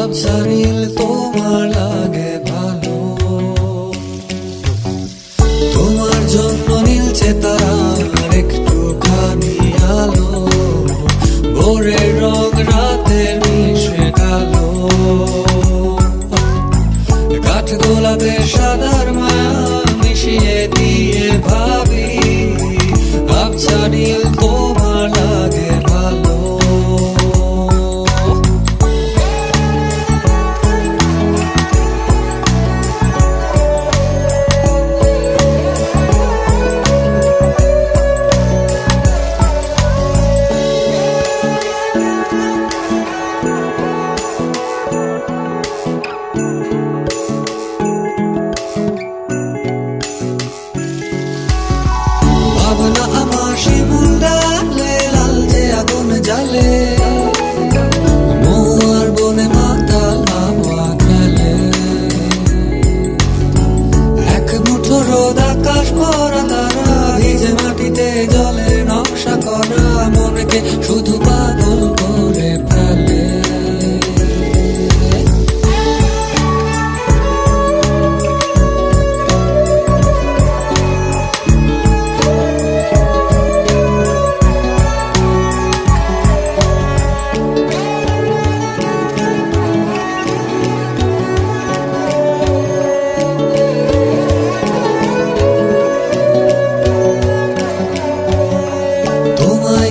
আবছা নীল তোমার লাগে ভালো, তোমার জন্য নীলছে তারার একটুখানি আলো, ভোরের রং রাতের মিশে কালো, কাঠ গোলাপের সাদার মায়া মিশিয়ে দিয়ে ভাবি আবছা নীল তোমার লাগে ভালো। ভাবনা আমার শিমুল ডালে লালচে আগুন জ্বালে, মহুয়ার বনে মাতাল হাওয়া খেলে, এক মুঠো রোদ আকাশ ভরা তারা, ভিজে মাটিতে জলের নকশা করা মনকে শুধু পাগল করে ফেলে।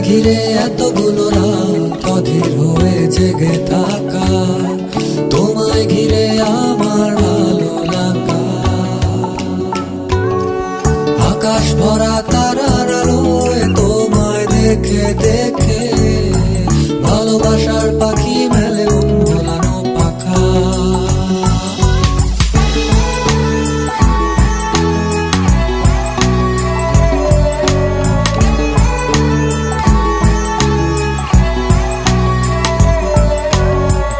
ঘিরে এতগুলো রাত অধীর হয়ে জেগে থাকা, তোমায় ঘিরে আমার ভালো লাগা, আকাশ ভরা তারার আলোয় তোমায় দেখে দেখে ভালোবাসার পাখি মেলে মন ভোলানো পাখা।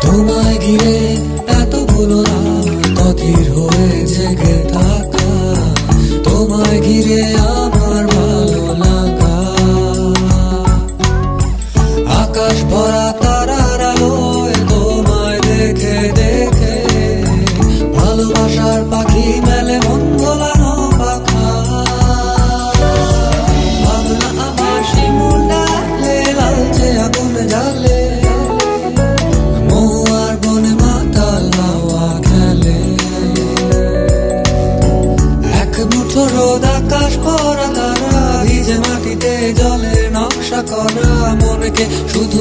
তোমায় ঘিরে এতগুলো রাত অধীর হয়ে জেগে থাকা, তোমায় ঘিরে আমার ভালো লাগা, আকাশ ভরা তারার আলোয় তোমায় দেখে দেখে ভালোবাসার পাখি মেলে মন ভোলানো পাখা। ভাবনা আমার শিমুল ডালে লালচে আগুন জ্বালে, রোদ আকাশ ভরা তারা, ভিজে মাটিতে জলের নকশা করা মনকে শুধু